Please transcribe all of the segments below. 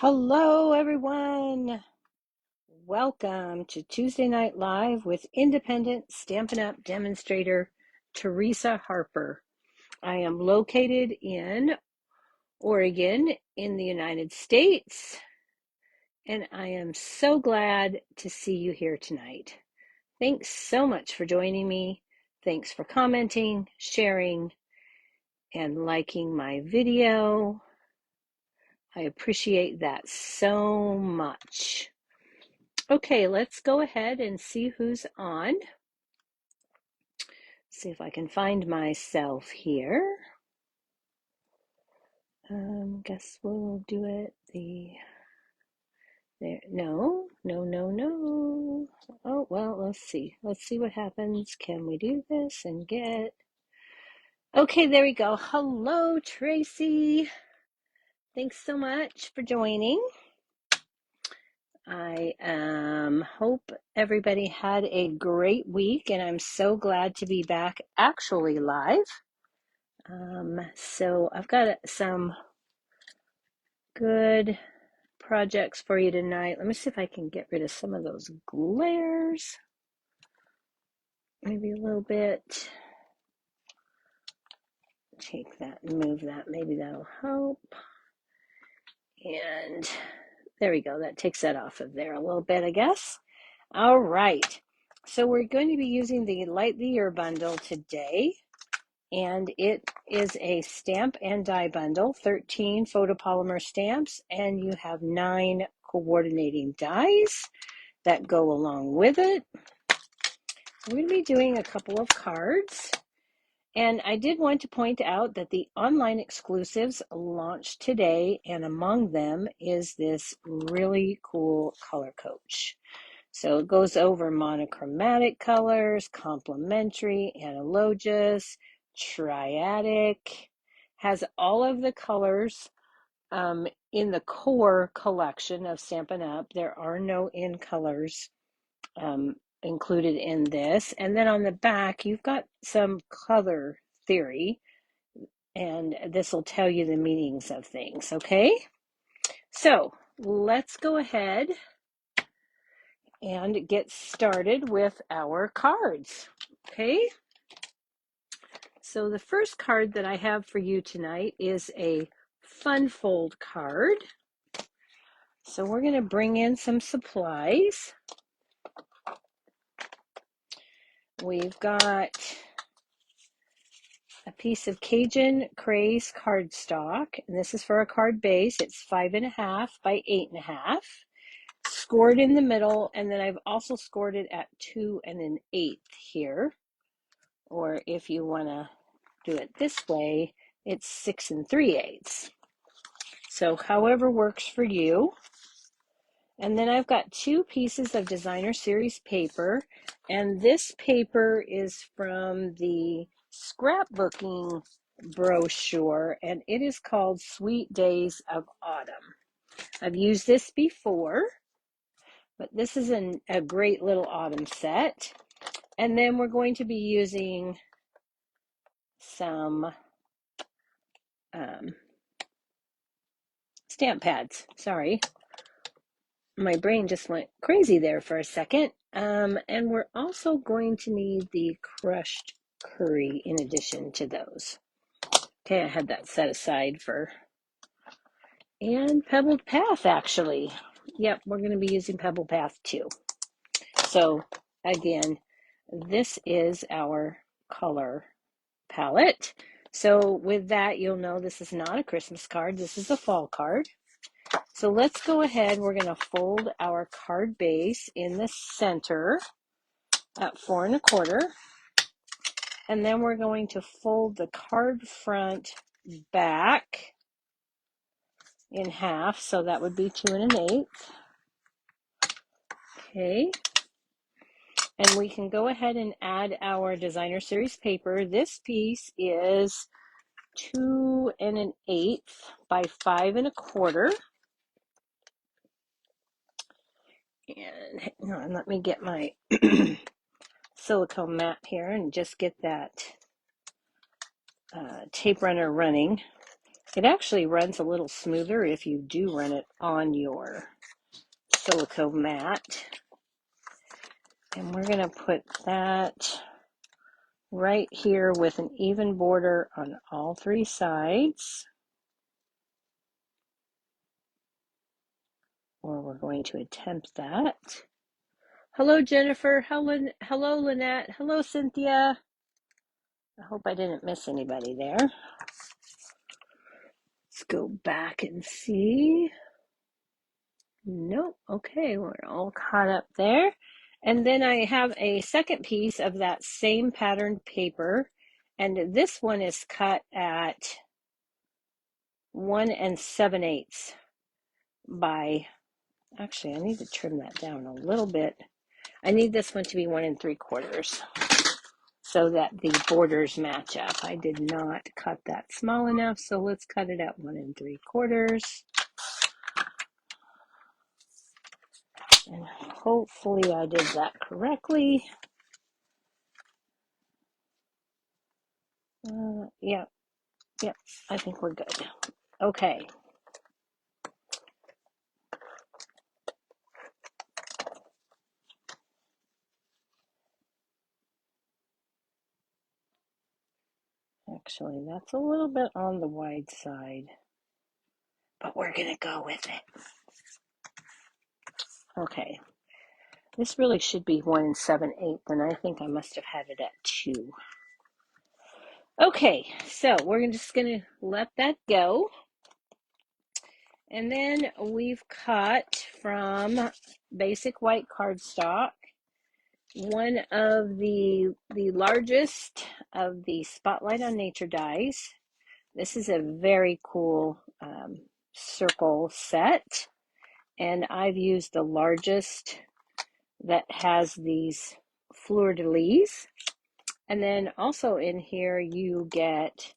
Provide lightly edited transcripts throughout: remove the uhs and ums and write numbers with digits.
Hello, everyone. Welcome to Tuesday Night Live with independent Stampin' Up! Demonstrator Teresa Harper. I am located in Oregon in the United States, and I am so glad to see you here tonight. Thanks so much for joining me. Thanks for commenting, sharing, and liking my video. I appreciate that so much. Okay, let's go ahead and see who's on. See if I can find myself here. Guess we'll do it there. No. Oh, well, let's see. Let's see what happens. Can we do this and get... Okay, there we go. Hello, Tracy. Thanks so much for joining. I hope everybody had a great week, and I'm so glad to be back actually live. So I've got some good projects for you tonight. Let me see if I can get rid of some of those glares. Maybe a little bit. Take that and move that. Maybe that'll help. And there we go. That takes that off of there a little bit, I guess. All right. So we're going to be using the Light the Year bundle today. And it is a stamp and die bundle, 13 photopolymer stamps, and you have 9 coordinating dies that go along with it. We're going to be doing a couple of cards, and I did want to point out that the online exclusives launched today, and among them is this really cool color coach. So it goes over monochromatic colors, complementary, analogous, triadic, has all of the colors in the core collection of Stampin' Up. There are no in colors included in this. And then on the back, you've got some color theory, and this will tell you the meanings of things, okay? So let's go ahead and get started with our cards, okay? So the first card that I have for you tonight is a fun fold card. So we're going to bring in some supplies. We've got a piece of Cajun Craze cardstock, and this is for a card base. It's 5.5 by 8.5. Scored in the middle, and then I've also scored it at 2 1/8 here. Or if you want to do it this way, it's 6 3/8. So however works for you. And then I've got 2 pieces of designer series paper, and this paper is from the scrapbooking brochure, and it is called Sweet Days of Autumn. I've used this before, but this is a great little autumn set. And then we're going to be using some stamp pads. Sorry, my brain just went crazy there for a second. And we're also going to need the crushed curry in addition to those. Okay, I had that set aside for, and Pebbled Path actually. Yep, we're going to be using Pebbled Path too. So again, this is our color palette. So with that, you'll know this is not a Christmas card. This is a fall card. So let's go ahead. We're going to fold our card base in the center at 4 1/4. And then we're going to fold the card front back in half. So that would be 2 1/8. Okay. And we can go ahead and add our designer series paper. This piece is 2 1/8 by 5 1/4. And hang on, let me get my silicone mat here and just get that tape runner running. It actually runs a little smoother if you do run it on your silicone mat. And we're going to put that right here with an even border on all three sides. Or we're going to attempt that. Hello, Jennifer. Hello, Lynette. Hello, Cynthia. I hope I didn't miss anybody there. Let's go back and see. Nope. Okay, we're all caught up there. And then I have a second piece of that same patterned paper. And this one is cut at 1 7/8 by, actually, I need to trim that down a little bit. I need this one to be 1 3/4 so that the borders match up. I did not cut that small enough, so let's cut it at 1 3/4. And hopefully I did that correctly. Yeah, I think we're good. Okay. Actually, that's a little bit on the wide side, but we're going to go with it. Okay. This really should be 1 7/8, and I think I must have had it at 2. Okay, so we're just going to let that go. And then we've cut from basic white cardstock one of the largest of the Spotlight on Nature dies. This is a very cool circle set, and I've used the largest that has these fleur-de-lis. And then also in here you get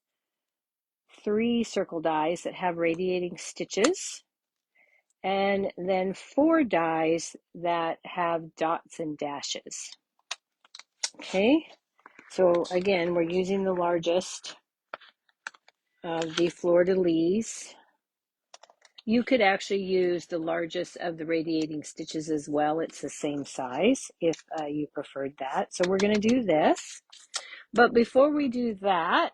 3 circle dies that have radiating stitches, and then 4 dies that have dots and dashes. Okay, so again, we're using the largest of the fleur-de-lis. You could actually use the largest of the radiating stitches as well. It's the same size if you preferred that. So we're going to do this. But before we do that,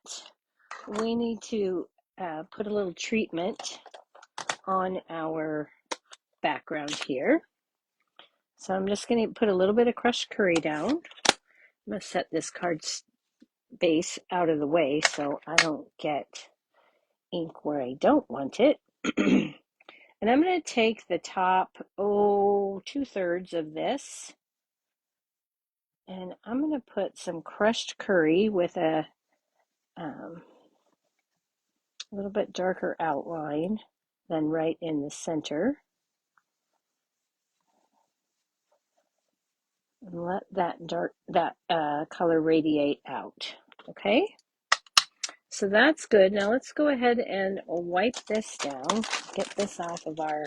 we need to put a little treatment on our background here. So I'm just going to put a little bit of crushed curry down. I'm going to set this card base out of the way so I don't get ink where I don't want it. And I'm going to take the top, 2/3 of this, and I'm going to put some crushed curry with a little bit darker outline than right in the center. And let that color radiate out. Okay, so that's good. Now let's go ahead and wipe this down. Get this off of our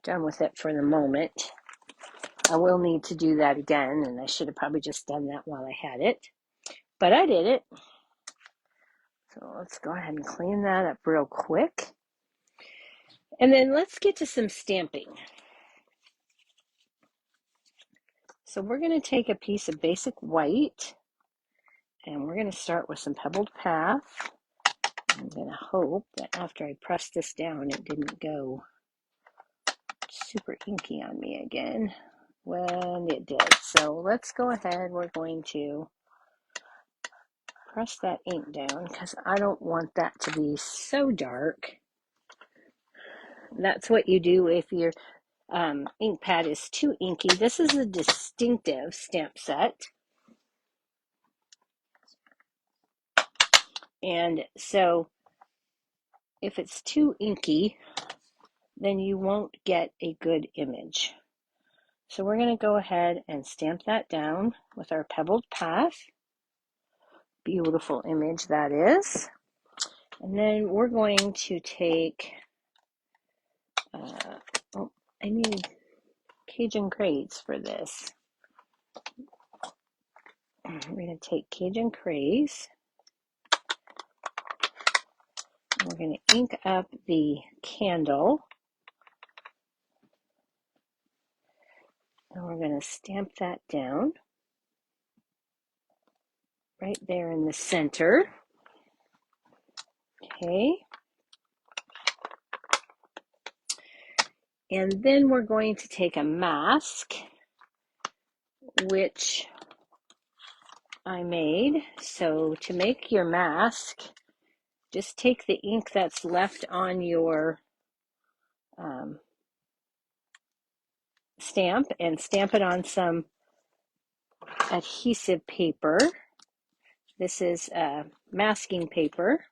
done with it for the moment. I will need to do that again, and I should have probably just done that while I had it, but I did it. So let's go ahead and clean that up real quick. And then let's get to some stamping. So we're going to take a piece of basic white, and we're going to start with some pebbled path. I'm going to hope that after I press this down, it didn't go super inky on me again when it did. So let's go ahead. We're going to press that ink down because I don't want that to be so dark. That's what you do if your ink pad is too inky. This is a distinctive stamp set. And so if it's too inky, then you won't get a good image. So we're going to go ahead and stamp that down with our pebbled path. Beautiful image that is. And then we're going to take, I need Cajun crates for this. We're going to take Cajun Craze. We're going to ink up the candle. And we're going to stamp that down right there in the center. Okay. And then we're going to take a mask, which I made. So to make your mask, just take the ink that's left on your stamp and stamp it on some adhesive paper. This is masking paper.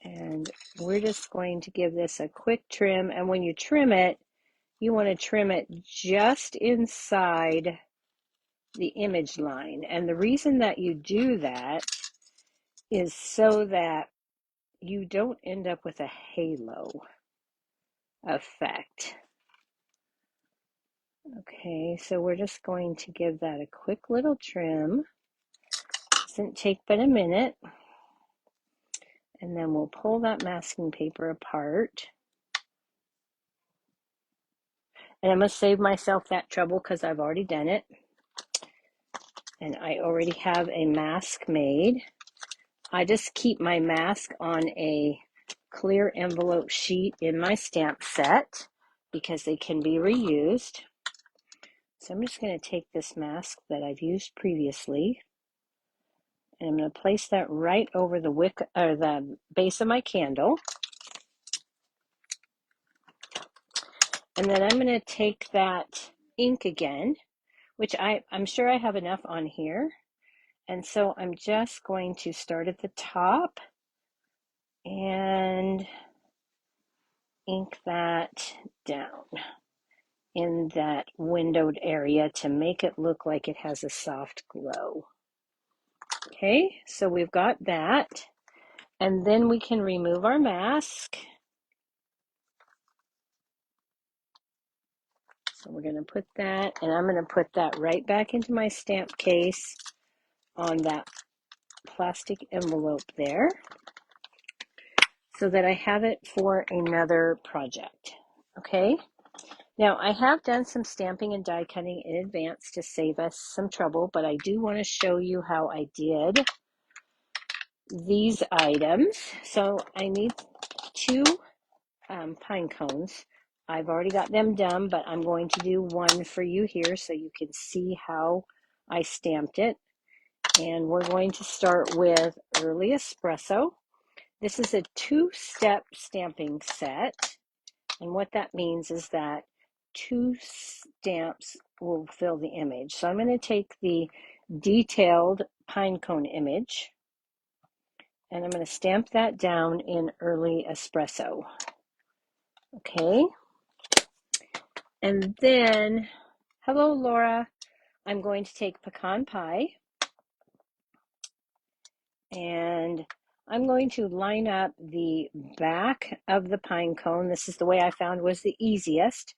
And we're just going to give this a quick trim. And when you trim it, you want to trim it just inside the image line. And the reason that you do that is so that you don't end up with a halo effect. Okay, so we're just going to give that a quick little trim. Doesn't take but a minute. And then we'll pull that masking paper apart. And I'm going to save myself that trouble because I've already done it. And I already have a mask made. I just keep my mask on a clear envelope sheet in my stamp set because they can be reused. So I'm just going to take this mask that I've used previously, and I'm going to place that right over the wick or the base of my candle. And then I'm going to take that ink again, which I'm sure I have enough on here. And so I'm just going to start at the top and ink that down in that windowed area to make it look like it has a soft glow. Okay, so we've got that. And then we can remove our mask. So we're going to put that, and I'm going to put that right back into my stamp case on that plastic envelope there so that I have it for another project. Okay, now I have done some stamping and die cutting in advance to save us some trouble, but I do want to show you how I did these items. So I need two pine cones. I've already got them done, but I'm going to do one for you here so you can see how I stamped it. And we're going to start with Early Espresso. This is a two-step stamping set. And what that means is that two stamps will fill the image. So I'm going to take the detailed pine cone image and I'm going to stamp that down in Early Espresso. Okay. And then, hello Laura, I'm going to take Pecan Pie and I'm going to line up the back of the pine cone. This is the way I found was the easiest.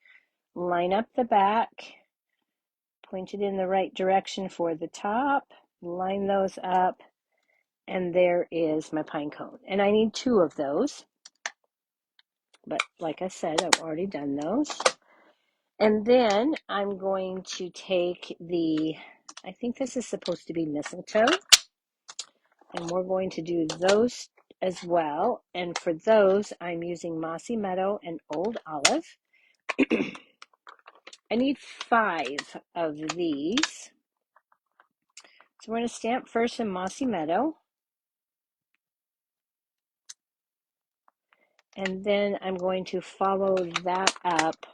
Line up the back, point it in the right direction for the top, line those up, and there is my pine cone. And I need two of those, but like I said, I've already done those. And then I'm going to take I think this is supposed to be mistletoe, and we're going to do those as well. And for those, I'm using Mossy Meadow and Old Olive. I need 5 of these. So we're going to stamp first in Mossy Meadow. And then I'm going to follow that up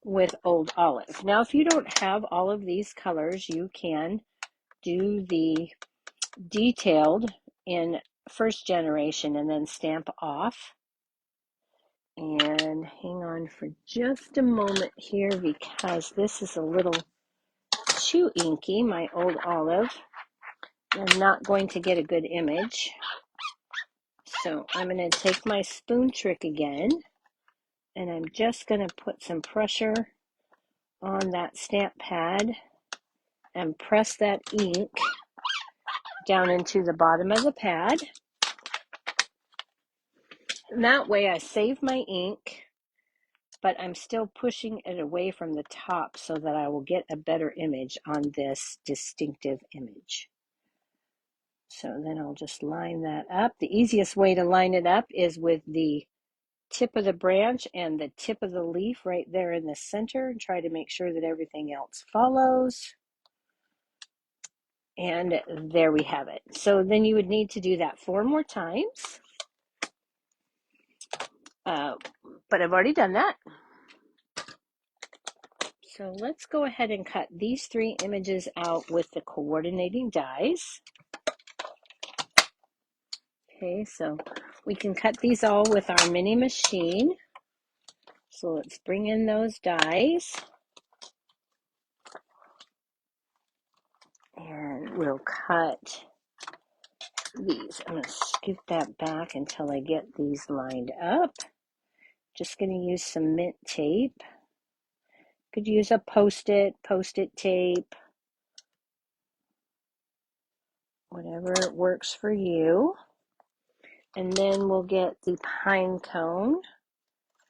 with Old Olive. Now, if you don't have all of these colors, you can do the detailed in first generation and then stamp off. And hang on for just a moment here because this is a little too inky, my Old Olive. I'm not going to get a good image. So I'm going to take my spoon trick again and I'm just going to put some pressure on that stamp pad and press that ink down into the bottom of the pad. And that way I save my ink, but I'm still pushing it away from the top so that I will get a better image on this distinctive image. So then I'll just line that up. The easiest way to line it up is with the tip of the branch and the tip of the leaf right there in the center, and try to make sure that everything else follows. And there we have it. So then you would need to do that 4 more times. But I've already done that. So let's go ahead and cut these 3 images out with the coordinating dies. Okay, so we can cut these all with our mini machine. So let's bring in those dies. And we'll cut these. I'm going to scoot that back until I get these lined up. Just going to use some mint tape. Could use a post-it tape, whatever works for you. And then we'll get the pine cone.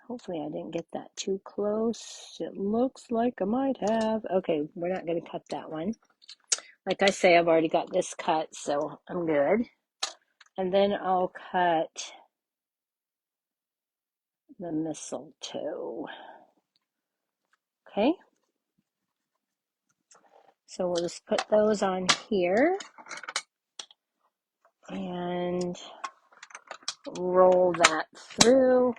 Hopefully I didn't get that too close. It looks like I might have. Okay, we're not going to cut that one. Like I say, I've already got this cut, so I'm good. And then I'll cut the mistletoe. Okay. So we'll just put those on here and roll that through.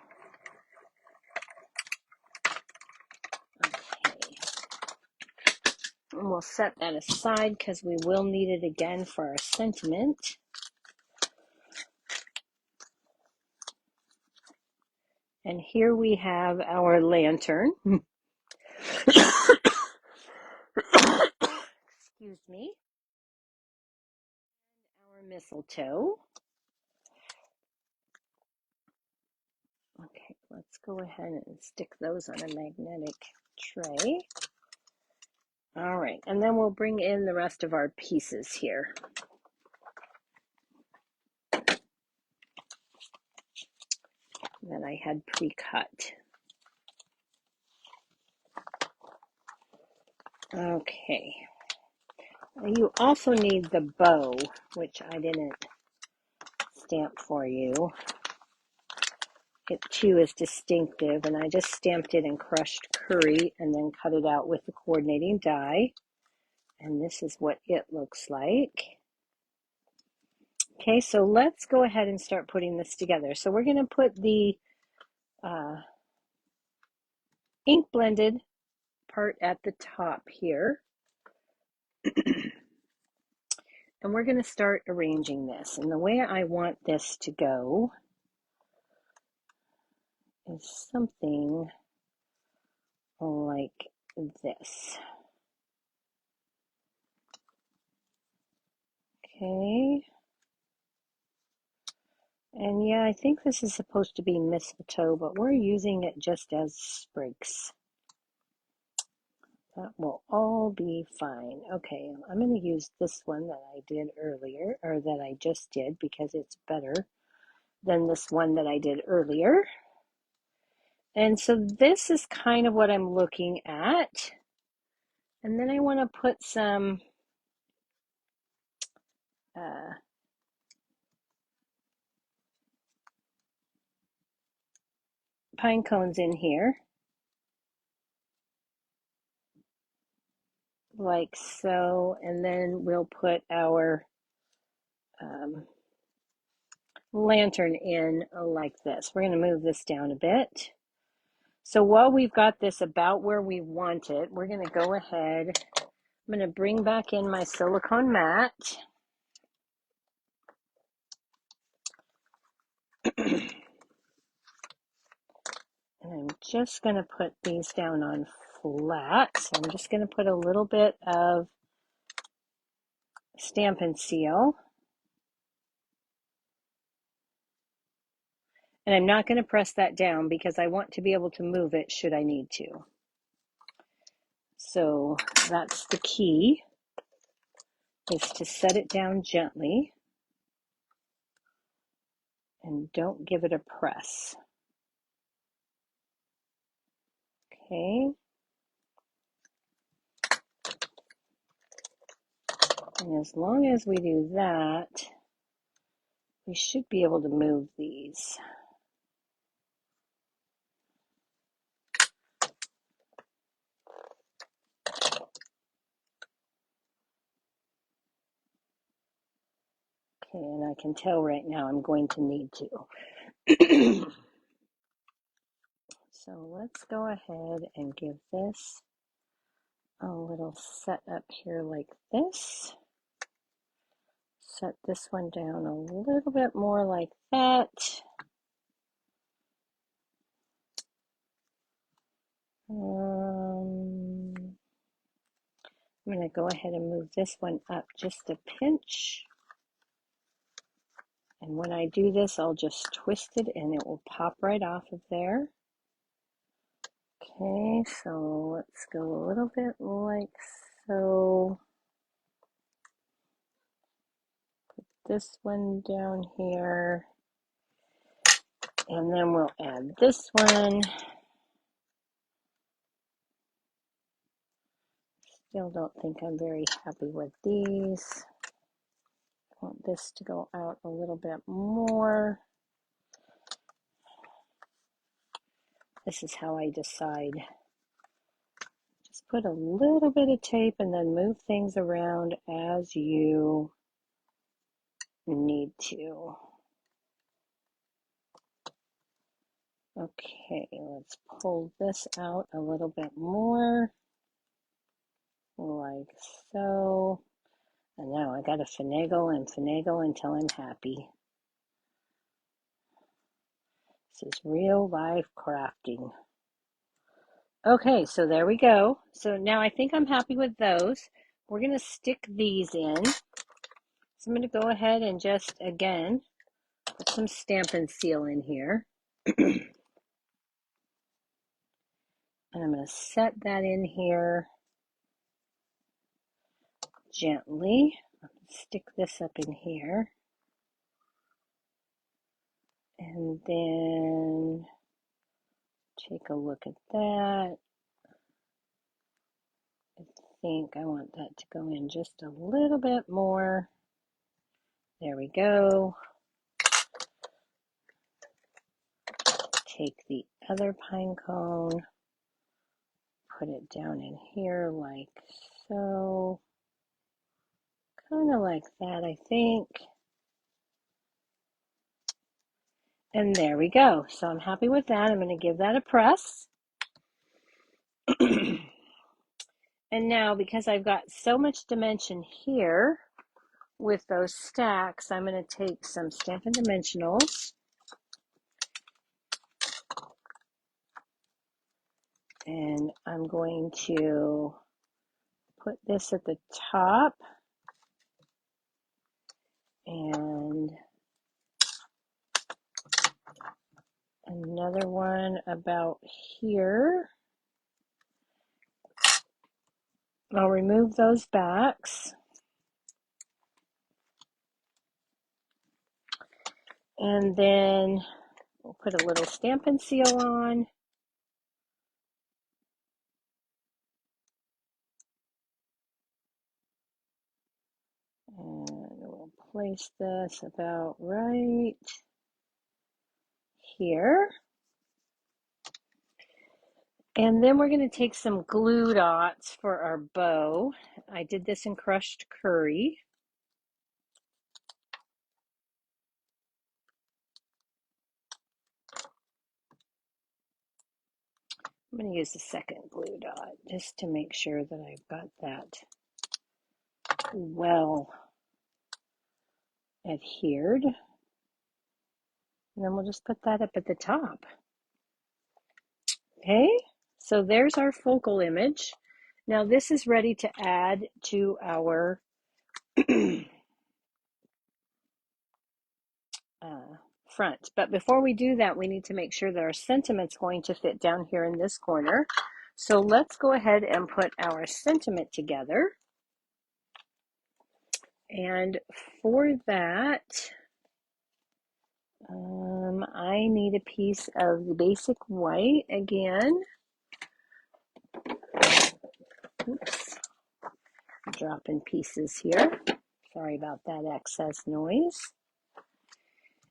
Okay. And we'll set that aside because we will need it again for our sentiment. And here we have our lantern. Excuse me. Our mistletoe. Okay, let's go ahead and stick those on a magnetic tray. All right, and then we'll bring in the rest of our pieces here. That I had pre-cut. Okay. You also need the bow, which I didn't stamp for you. It too is distinctive, and I just stamped it in crushed curry and then cut it out with the coordinating die. And this is what it looks like. Okay, so let's go ahead and start putting this together. So we're going to put the ink blended part at the top here. And we're going to start arranging this. And the way I want this to go is something like this. Okay. And yeah, I think this is supposed to be mistletoe, but we're using it just as sprigs. That will all be fine. Okay, I'm going to use this one that I did earlier, or that I just did, because it's better than this one that I did earlier. And so this is kind of what I'm looking at. And then I want to put some pine cones in here, like so, and then we'll put our lantern in like this. We're going to move this down a bit. So while we've got this about where we want it, we're going to go ahead. I'm going to bring back in my silicone mat. And I'm just going to put these down on flat. So I'm just going to put a little bit of Stampin' Seal. And I'm not going to press that down because I want to be able to move it should I need to. So that's the key. is to set it down gently and don't give it a press. Okay. And as long as we do that, we should be able to move these. Okay, and I can tell right now I'm going to need to. So let's go ahead and give this a little set up here like this. Set this one down a little bit more like that. I'm going to go ahead and move this one up just a pinch. And when I do this, I'll just twist it and it will pop right off of there. Okay, so let's go a little bit like so. Put this one down here. And then we'll add this one. Still don't think I'm very happy with these. I want this to go out a little bit more. This is how I decide. Just put a little bit of tape and then move things around as you need to. Okay, let's pull this out a little bit more, like so. And now I gotta finagle and finagle until I'm happy. This is real life crafting. Okay, so there we go. So now I think I'm happy with those. We're gonna stick these in. So I'm gonna go ahead and just, again, put some Stampin' Seal in here. And I'm going to set that in here gently. Stick this up in here. And then take a look at that. I think I want that to go in just a little bit more. There we go. Take the other pine cone, put it down in here like so. Kind of like that, I think. And there we go. So I'm happy with that. I'm going to give that a press. And now, because I've got so much dimension here with those stacks, I'm going to take some Stampin' Dimensionals and I'm going to put this at the top and another one about here. I'll remove those backs. And then we'll put a little Stampin' Seal on. And we'll place this about right here. And then we're going to take some glue dots for our bow. I did this in crushed curry. I'm going to use the second glue dot just to make sure that I've got that well adhered. And then we'll just put that up at the top. Okay, so there's our focal image. Now this is ready to add to our front. But before we do that, we need to make sure that our sentiment's going to fit down here in this corner. So let's go ahead and put our sentiment together. And for that, I need a piece of the basic white again. Oops, dropping pieces here. Sorry about that excess noise.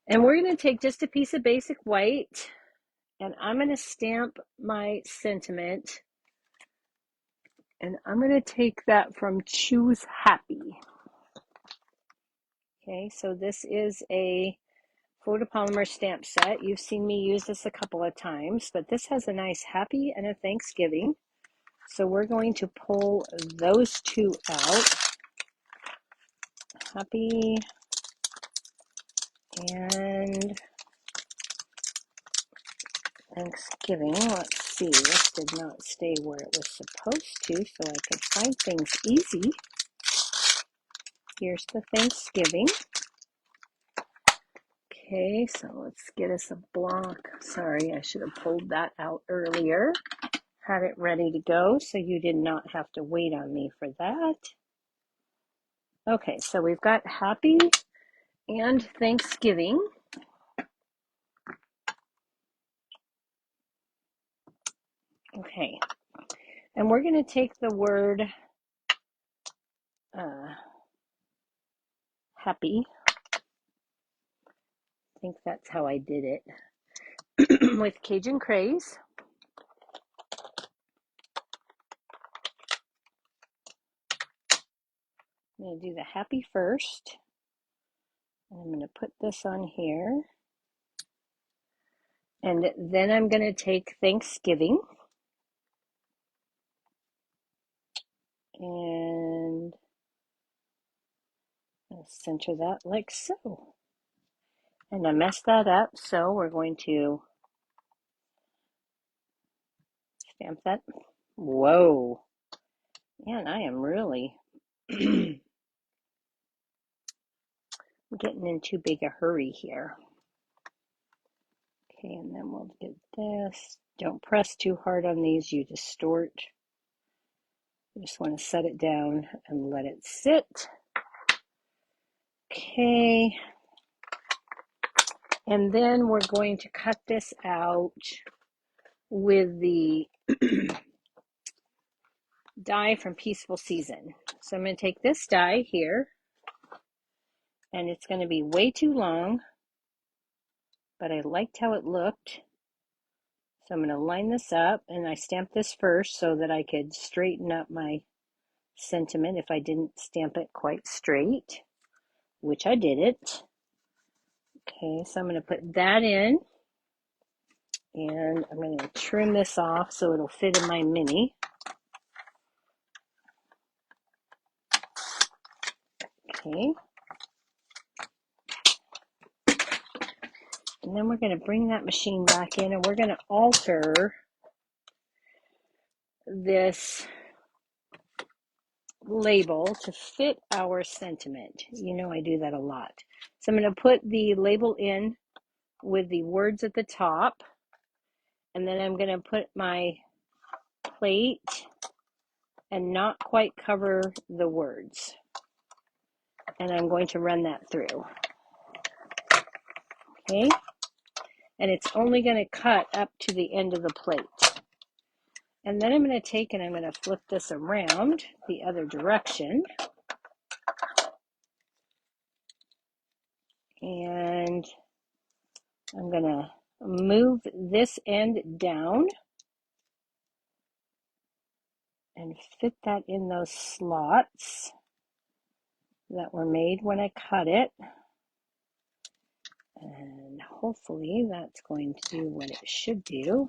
And we're going to take just a piece of basic white, and I'm going to stamp my sentiment. And I'm going to take that from Choose Happy. Okay, so this is a photopolymer stamp set. You've seen me use this a couple of times, but this has a nice happy and a Thanksgiving. So we're going to pull those two out. Happy and Thanksgiving. Let's see, this did not stay where it was supposed to, so I could find things easy. Here's the Thanksgiving. Okay, so let's get us a block. Sorry, I should have pulled that out earlier. Had it ready to go, so you did not have to wait on me for that. Okay, so we've got Happy and Thanksgiving. Okay, and we're going to take the word happy. I think that's how I did it. With Cajun Craze. I'm going to do the happy first. And I'm going to put this on here. And then I'm going to take Thanksgiving. And I'll center that like so. And I messed that up, so we're going to stamp that. Whoa. Man, I am really getting in too big a hurry here. Okay, and then we'll get this. Don't press too hard on these, you distort. You just want to set it down and let it sit. Okay. And then we're going to cut this out with the die from Peaceful Season. So I'm going to take this die here, and it's going to be way too long, but I liked how it looked. So I'm going to line this up, and I stamped this first so that I could straighten up my sentiment if I didn't stamp it quite straight, which I didn't. Okay, so I'm going to put that in, and I'm going to trim this off so it'll fit in my mini. Okay. And then we're going to bring that machine back in, and we're going to alter this label to fit our sentiment. You know I do that a lot. So I'm going to put the label in with the words at the top, and then I'm going to put my plate and not quite cover the words. And I'm going to run that through. Okay? And it's only going to cut up to the end of the plate. And then I'm going to take and I'm going to flip this around the other direction. And I'm going to move this end down and fit that in those slots that were made when I cut it. And hopefully that's going to do what it should do.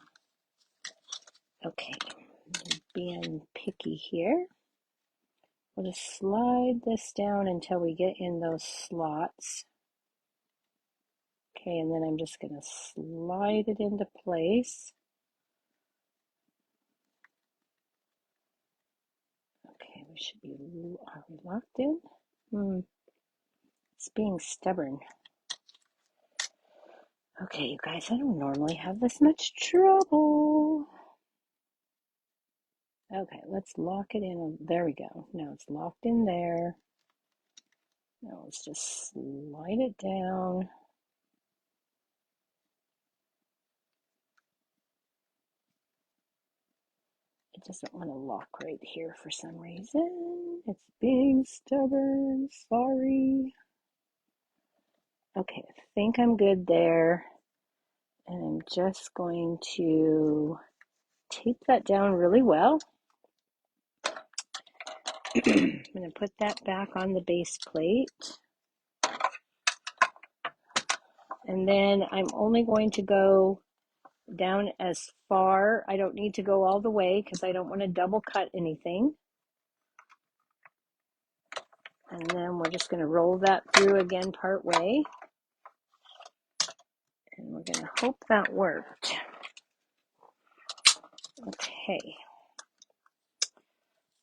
Okay, being picky here. We'll just slide this down until we get in those slots. Okay, and then I'm just going to slide it into place. Okay, we should be, are we locked in? It's being stubborn. Okay, you guys, I don't normally have this much trouble. Okay, let's lock it in. There we go. Now it's locked in there. Now let's just slide it down. It doesn't want to lock right here for some reason. It's being stubborn. Sorry. Okay, I think I'm good there. And I'm just going to tape that down really well. I'm going to put that back on the base plate. And then I'm only going to go down as far. I don't need to go all the way because I don't want to double cut anything. And then we're just going to roll that through again part way. And we're going to hope that worked. Okay.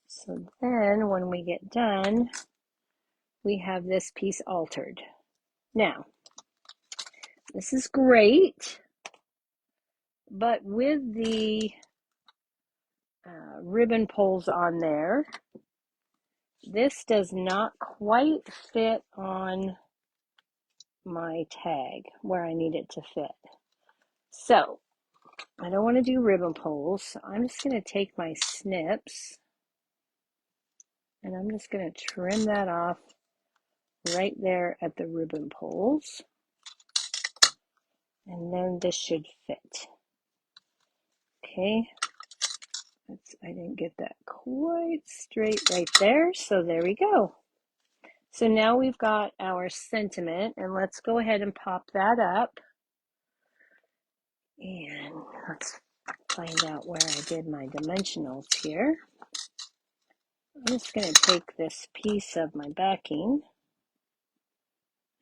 So then when we get done, we have this piece altered. Now, this is great, but with the ribbon pulls on there, this does not quite fit on my tag where I need it to fit. So I don't want to do ribbon pulls. So I'm just going to take my snips and I'm just going to trim that off right there at the ribbon pulls. And then this should fit. Okay. I didn't get that quite straight right there. So there we go. So now we've got our sentiment, and let's go ahead and pop that up. And let's find out where I did my dimensionals here. I'm just going to take this piece of my backing,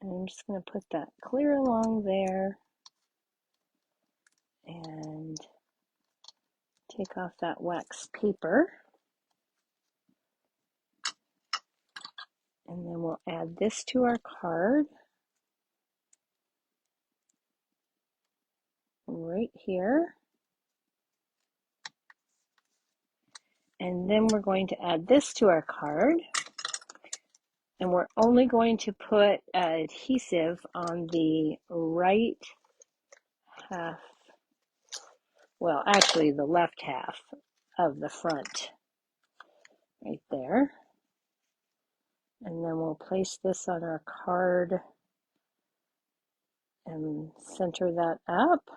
and I'm just going to put that clear along there and take off that wax paper. And then we'll add this to our card right here. And then we're going to add this to our card. And we're only going to put adhesive on the right half, well, actually the left half of the front right there. And then we'll place this on our card and center that up.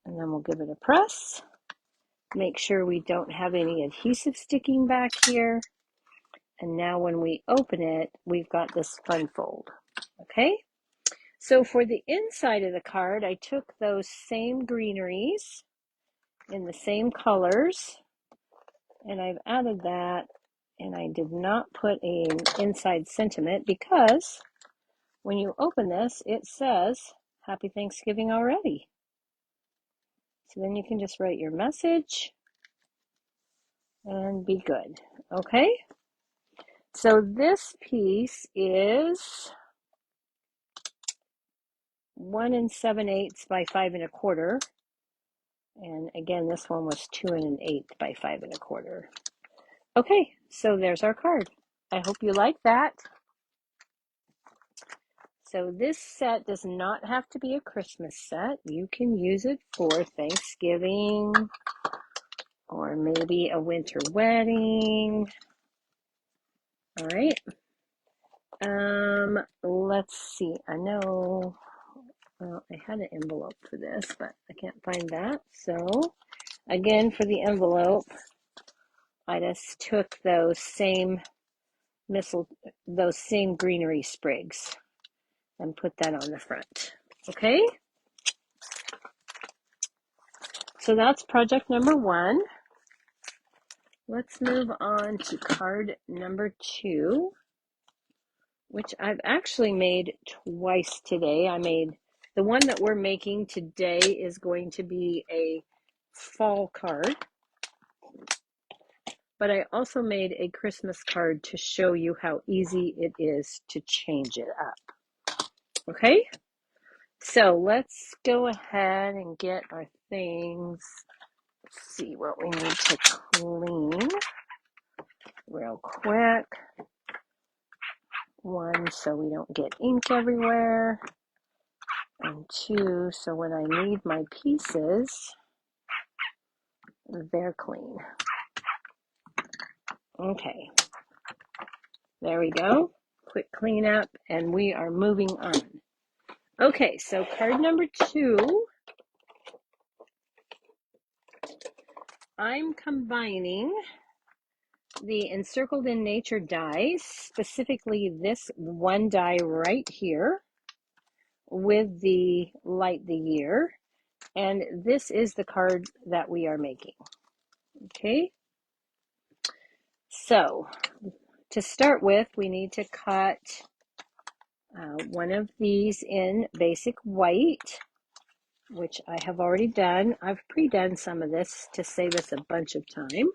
And then we'll give it a press. Make sure we don't have any adhesive sticking back here. And now when we open it, we've got this fun fold. Okay? So for the inside of the card, I took those same greeneries in the same colors, and I've added that, and I did not put an inside sentiment because when you open this, it says, Happy Thanksgiving already. So then you can just write your message and be good. Okay? So this piece is 1 7/8 by 5 1/4. And again, this one was 2 1/8 by 5 1/4. Okay, so there's our card. I hope you like that. So this set does not have to be a Christmas set. You can use it for Thanksgiving or maybe a winter wedding. All right. Let's see. I know, well, I had an envelope for this, but I can't find that. So again, for the envelope, I just took those same greenery sprigs and put that on the front. Okay? So that's project number 1. Let's move on to card number 2, which I've actually made twice today. I made the one that we're making today is going to be a fall card, but I also made a Christmas card to show you how easy it is to change it up. Okay? So let's go ahead and get our things. Let's see what we need to clean real quick. 1, so we don't get ink everywhere, and 2, so when I need my pieces, they're clean. Okay, there we go. Quick cleanup, and we are moving on. Okay, so card number 2, I'm combining the Encircled in Nature dies, specifically this one die right here, with the Light the Year, and this is the card that we are making. Okay, so to start with, we need to cut one of these in basic white, which I have already done. I've pre-done some of this to save us a bunch of time.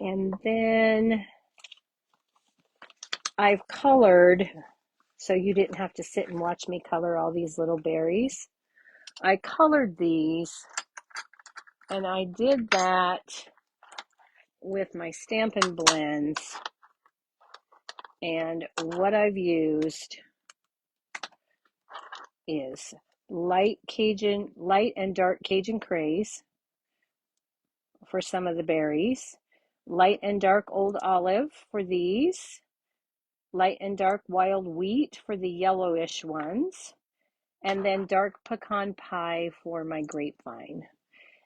And then I've colored, so you didn't have to sit and watch me color all these little berries. I colored these, and I did that with my Stampin' Blends. And what I've used is light and dark Cajun Craze for some of the berries, light and dark Old Olive for these, light and dark Wild Wheat for the yellowish ones, and then dark Pecan Pie for my grapevine.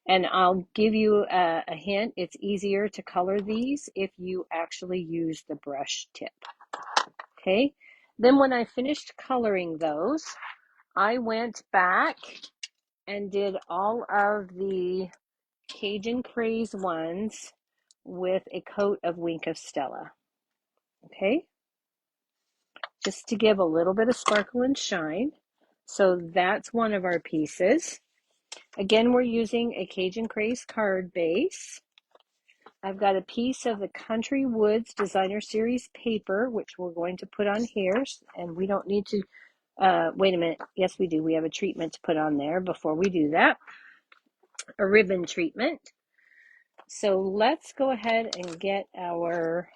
And I'll give you a hint, it's easier to color these if you actually use the brush tip. Okay, then when I finished coloring those, I went back and did all of the Cajun Craze ones with a coat of Wink of Stella. Okay, just to give a little bit of sparkle and shine. So that's one of our pieces. Again, we're using a Cajun Craze card base. I've got a piece of the Country Woods Designer Series paper, which we're going to put on here, and we don't need to, wait a minute, yes we do, we have a treatment to put on there before we do that, a ribbon treatment. So let's go ahead and get our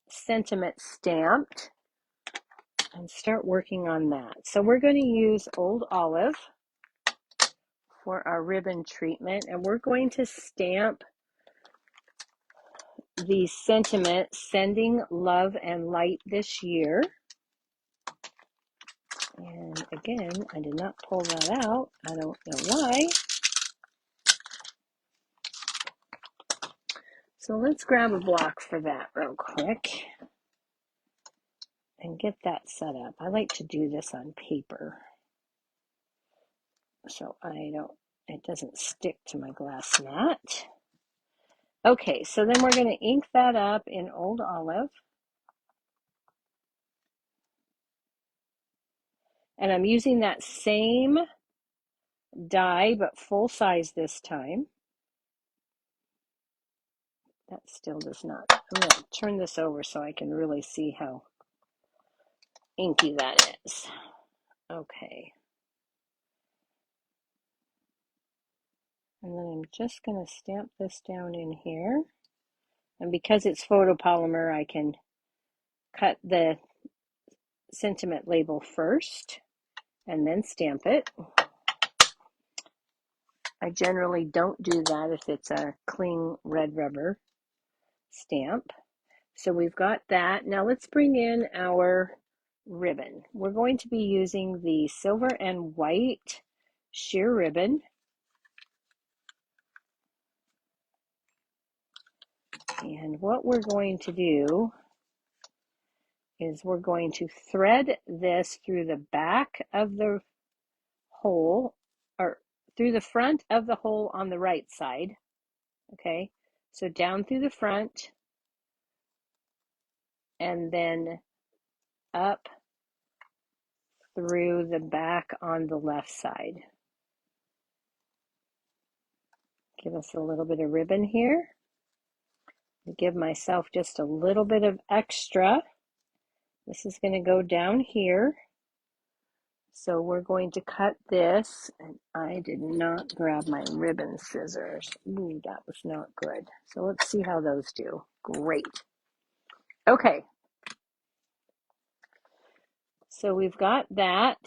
sentiment stamped and start working on that. So we're going to use Old Olive for our ribbon treatment, and we're going to stamp the sentiment, sending love and light this year. And again, I did not pull that out. I don't know why. So let's grab a block for that real quick and get that set up. I like to do this on paper so it doesn't stick to my glass mat. Okay, so then we're going to ink that up in Old Olive. And I'm using that same die, but full size this time. That still does not. I'm going to turn this over so I can really see how inky that is. Okay. And then I'm just going to stamp this down in here. And because it's photopolymer, I can cut the sentiment label first and then stamp it. I generally don't do that if it's a clean red rubber stamp. So we've got that. Now let's bring in our ribbon. We're going to be using the silver and white sheer ribbon. And what we're going to do is we're going to thread this through the back of the hole, or through the front of the hole on the right side. Okay, so down through the front and then up through the back on the left side. Give us a little bit of ribbon here. Give myself just a little bit of extra. This is going to go down here. So we're going to cut this, and I did not grab my ribbon scissors. Ooh, that was not good. So let's see how those do. Great. Okay, so we've got that.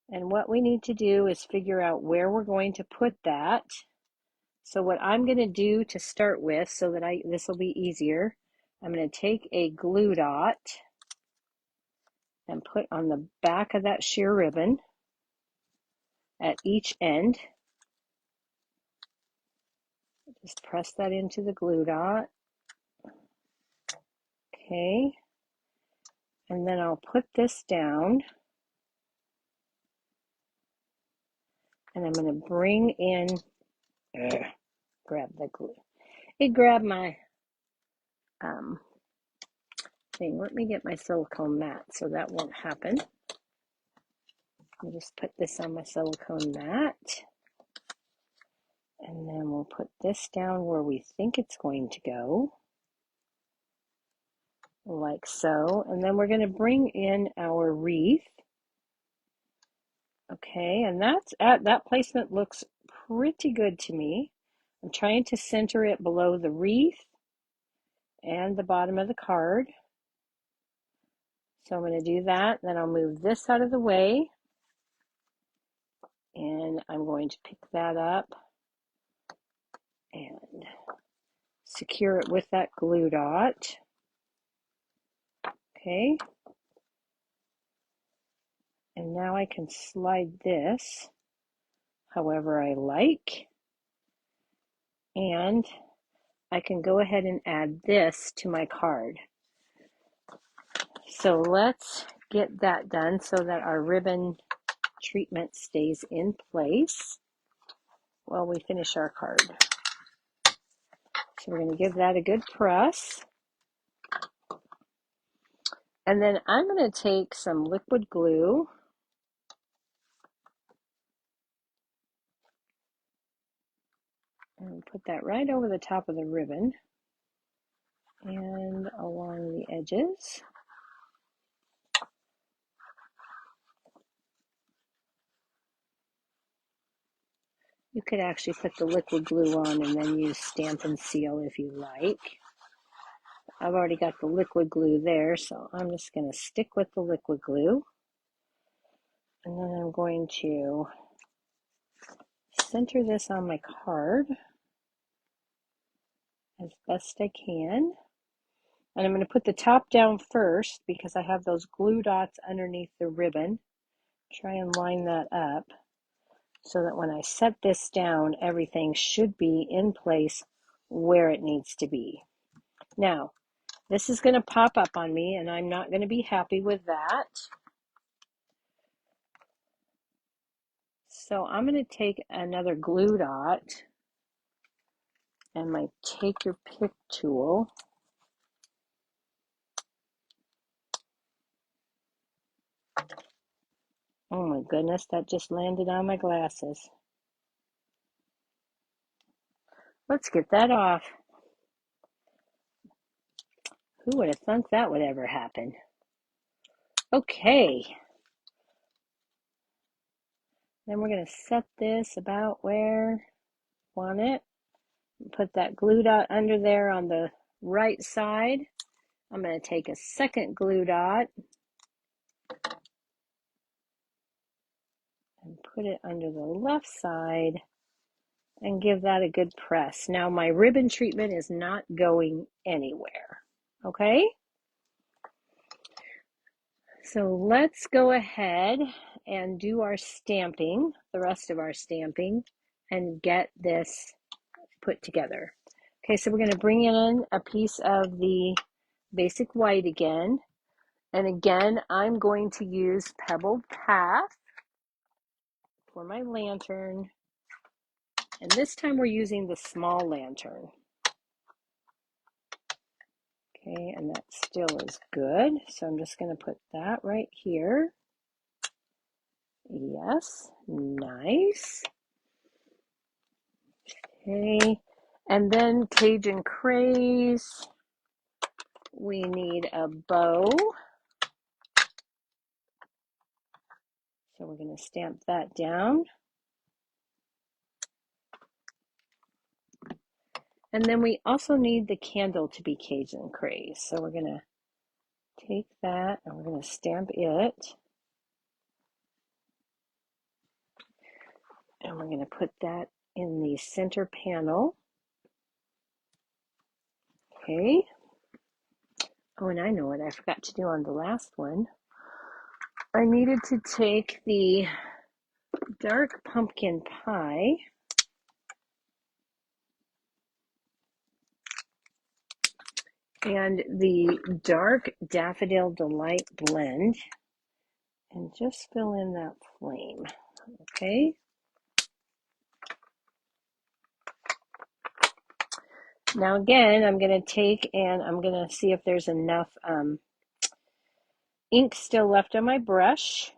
And what we need to do is figure out where we're going to put that. So what I'm going to do to start with, so that this will be easier, I'm going to take a glue dot and put on the back of that sheer ribbon at each end. Just press that into the glue dot. Okay. And then I'll put this down. And I'm going to bring in, grab the glue. It grabbed my thing. Let me get my silicone mat so that won't happen. I'll just put this on my silicone mat. And then we'll put this down where we think it's going to go. Like so. And then we're going to bring in our wreath. Okay, and that placement looks pretty good to me. I'm trying to center it below the wreath and the bottom of the card. So I'm going to do that. Then I'll move this out of the way. And I'm going to pick that up and secure it with that glue dot. Okay. And now I can slide this however I like. And I can go ahead and add this to my card. So let's get that done so that our ribbon treatment stays in place while we finish our card. So we're going to give that a good press. And then I'm going to take some liquid glue and put that right over the top of the ribbon and along the edges. You could actually put the liquid glue on and then use Stampin' Seal if you like. I've already got the liquid glue there, so I'm just going to stick with the liquid glue. And then I'm going to center this on my card as best I can. And I'm going to put the top down first because I have those glue dots underneath the ribbon. Try and line that up so that when I set this down, everything should be in place where it needs to be. Now, this is going to pop up on me and I'm not going to be happy with that. So I'm going to take another glue dot and my take your pick tool. Oh my goodness, that just landed on my glasses. Let's get that off. Who would have thunk that would ever happen? Okay. Then we're going to set this about where we want it. Put that glue dot under there on the right side. I'm going to take a second glue dot and put it under the left side and give that a good press. Now my ribbon treatment is not going anywhere. Okay? So let's go ahead and do our stamping, the rest of our stamping, and get this put together. Okay, so we're going to bring in a piece of the basic white again. And again, I'm going to use Pebbled Path for my lantern. And this time we're using the small lantern. Okay, and that still is good. So I'm just going to put that right here. Yes, nice. Okay, and then Cajun Craze. We need a bow. So we're going to stamp that down. And then we also need the candle to be Cajun craze. So we're going to take that and we're going to stamp it. And we're going to put that in the center panel. Okay. Oh, and I know what I forgot to do on the last one. I needed to take the dark pumpkin pie and the dark daffodil delight blend and just fill in that flame. Okay. Now again, I'm going to take and I'm going to see if there's enough ink still left on my brush.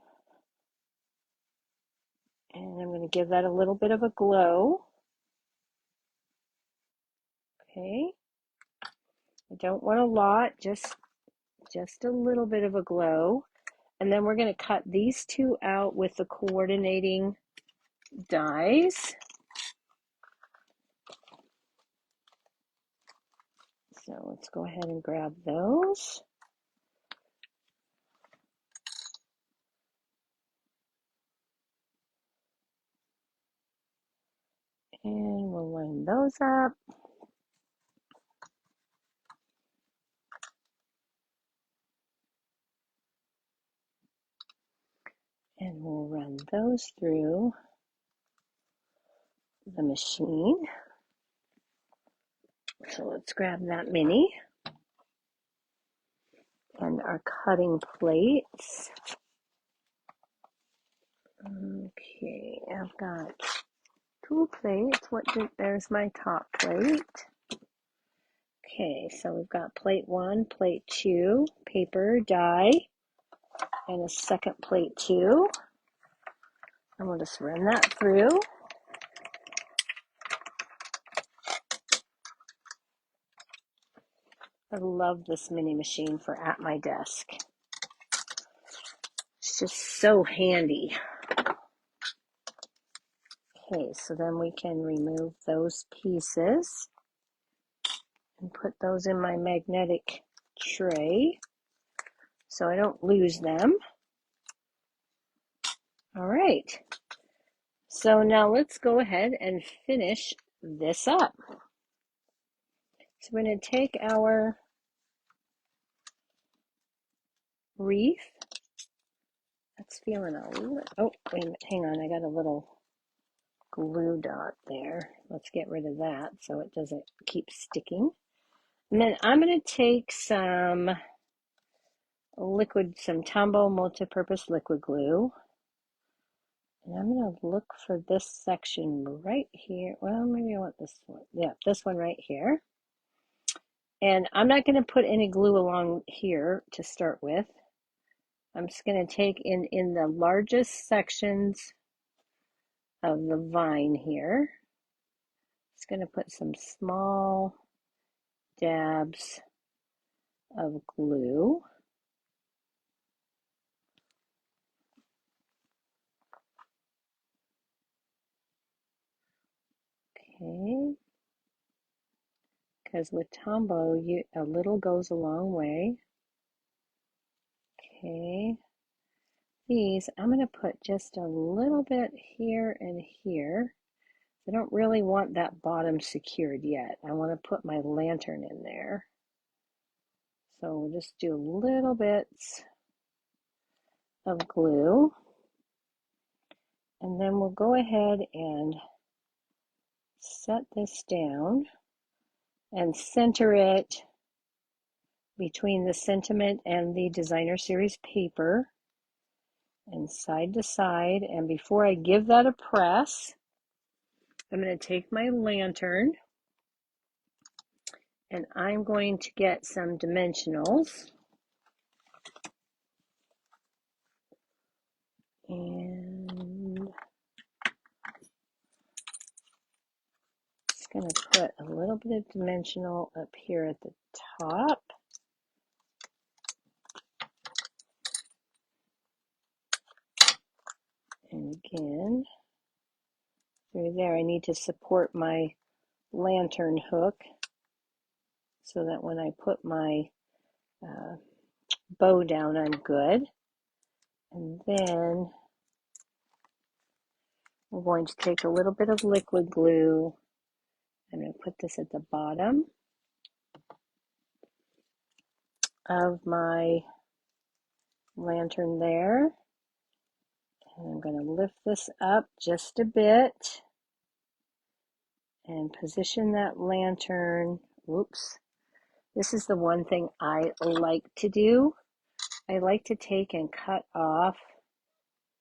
And I'm going to give that a little bit of a glow. Okay. I don't want a lot, just a little bit of a glow. And then we're going to cut these two out with the coordinating dies. So let's go ahead and grab those. And we'll line those up. And we'll run those through the machine. So let's grab that mini and our cutting plates. Okay, I've got 2 plates. There's my top plate. Okay, so we've got plate 1, plate 2, paper, die, and a second plate 2. And we'll just run that through. I love this mini machine for at my desk. It's just so handy. Okay, so then we can remove those pieces and put those in my magnetic tray so I don't lose them. All right, so now let's go ahead and finish this up. So we're going to take our wreath. That's feeling a little, oh, wait a minute, hang on, I got a little glue dot there. Let's get rid of that so it doesn't keep sticking. And then I'm going to take some Tombow multi-purpose liquid glue. And I'm going to look for this section right here. Well, maybe I want this one. Yeah, this one right here. And I'm not going to put any glue along here to start with. I'm just going to take in the largest sections of the vine here. Just going to put some small dabs of glue. Okay. Because with Tombow, a little goes a long way. Okay. These, I'm going to put just a little bit here and here. I don't really want that bottom secured yet. I want to put my lantern in there. So we'll just do little bits of glue. And then we'll go ahead and set this down and center it between the sentiment and the designer series paper and side to side. And before I give that a press, I'm going to take my lantern and I'm going to get some dimensionals. And just going to put a little bit of dimensional up here at the top. And again, through there, I need to support my lantern hook so that when I put my bow down, I'm good. And then we're going to take a little bit of liquid glue. I'm going to put this at the bottom of my lantern there. And I'm going to lift this up just a bit and position that lantern. Whoops. This is the one thing I like to do. I like to take and cut off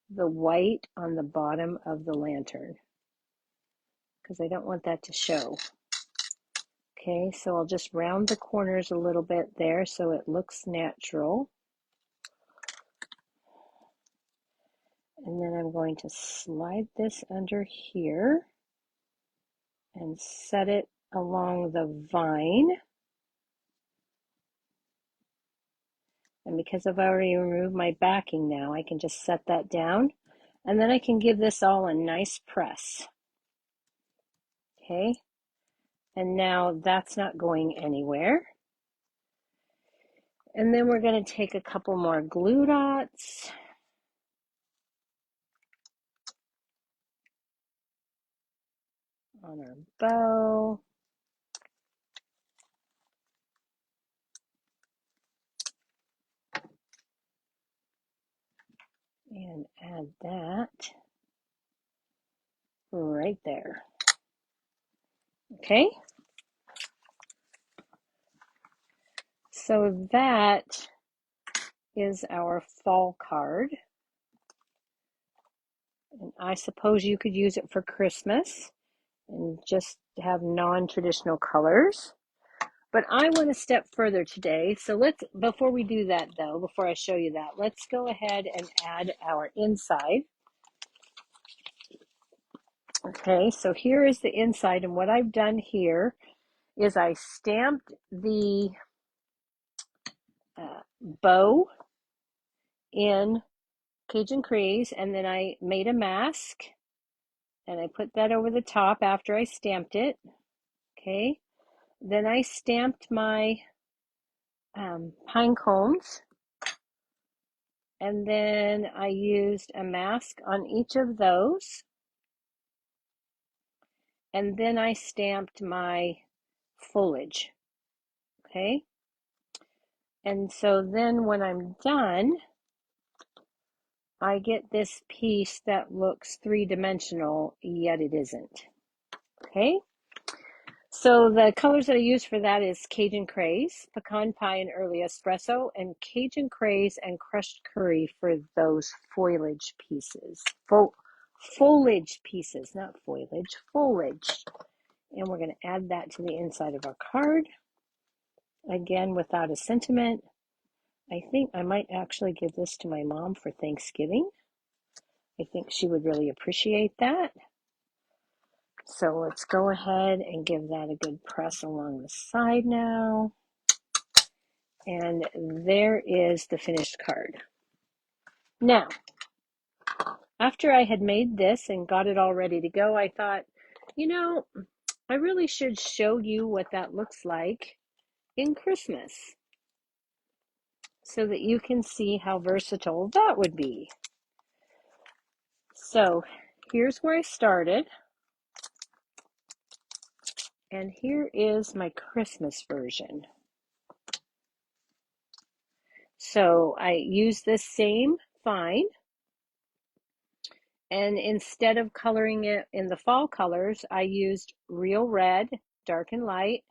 the white on the bottom of the lantern because I don't want that to show. Okay, so I'll just round the corners a little bit there so it looks natural. And then I'm going to slide this under here and set it along the vine. And because I've already removed my backing now, I can just set that down. And then I can give this all a nice press. Okay, and now that's not going anywhere. And then we're going to take a couple more glue dots. On our bow. And add that right there. Okay. So that is our fall card. And I suppose you could use it for Christmas and just have non-traditional colors. But I want to step further today. So before we do that though, before I show you that, let's go ahead and add our inside. Okay, so here is the inside, and what I've done here is I stamped the bow in Cajun Craze, and then I made a mask, and I put that over the top after I stamped it. Okay, then I stamped my pine cones, and then I used a mask on each of those, and then I stamped my foliage. Okay, and so then when I'm done, I get this piece that looks three-dimensional, yet it isn't. Okay, so the colors that I use for that is Cajun Craze, Pecan Pie and Early Espresso, and Cajun Craze and Crushed Curry for those foliage pieces. Foliage pieces, not foliage, foliage. And we're going to add that to the inside of our card. Again, without a sentiment. I think I might actually give this to my mom for Thanksgiving. I think she would really appreciate that. So let's go ahead and give that a good press along the side now. And there is the finished card. Now, after I had made this and got it all ready to go, I thought, you know, I really should show you what that looks like in Christmas so that you can see how versatile that would be. So here's where I started. And here is my Christmas version. So I use this same vine, and instead of coloring it in the fall colors, I used Real Red, dark and light,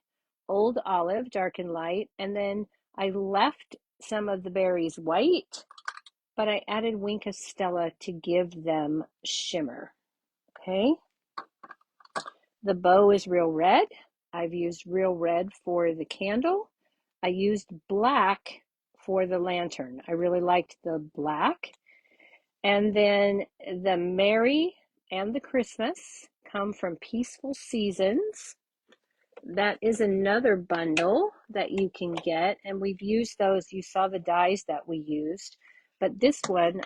Old Olive, dark and light, and then I left some of the berries white, but I added Wink of Stella to give them shimmer. Okay. The bow is Real Red. I've used Real Red for the candle. I used black for the lantern. I really liked the black. And then the Merry and the Christmas come from Peaceful Seasons. That is another bundle that you can get. And we've used those. You saw the dies that we used. But this one,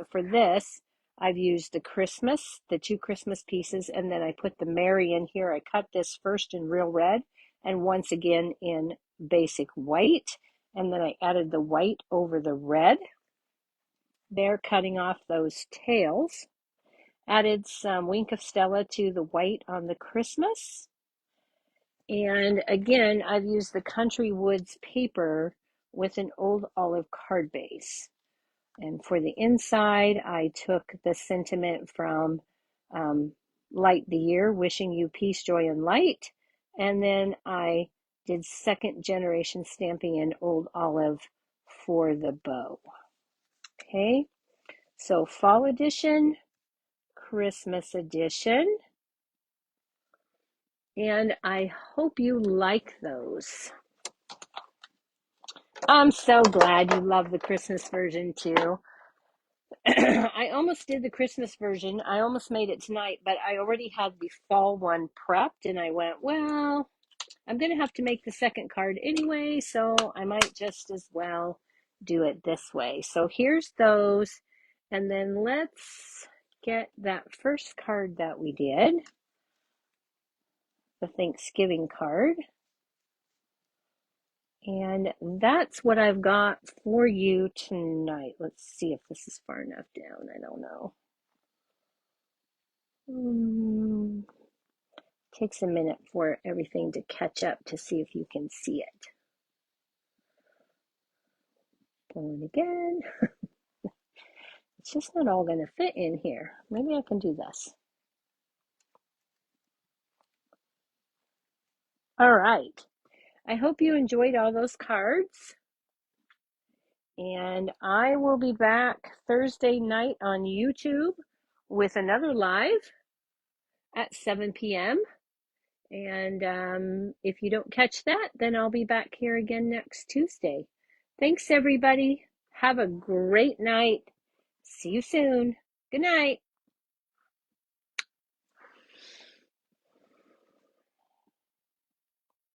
for this, I've used the two Christmas pieces, and then I put the Mary in here. I cut this first in real red and once again in basic white. And then I added the white over the red. There, cutting off those tails. Added some Wink of Stella to the white on the Christmas. And again, I've used the Country Woods paper with an old olive card base. And for the inside, I took the sentiment from Light the Year, wishing you peace, joy, and light. And then I did second generation stamping in old olive for the bow. Okay, so fall edition, Christmas edition. And I hope you like those. I'm so glad you love the Christmas version too. I almost did the Christmas version. I almost made it tonight, but I already had the fall one prepped, and I went, well, I'm going to have to make the second card anyway, so I might just as well do it this way. So here's those, and then let's get that first card that we did, the Thanksgiving card. And that's what I've got for you tonight. Let's see if this is far enough down. I don't know. Takes a minute for everything to catch up to see if you can see it. Going again. It's just not all going to fit in here. Maybe I can do this. All right. I hope you enjoyed all those cards. And I will be back Thursday night on YouTube with another live at 7 p.m. And if you don't catch that, then I'll be back here again next Tuesday. Thanks, everybody. Have a great night. See you soon. Good night.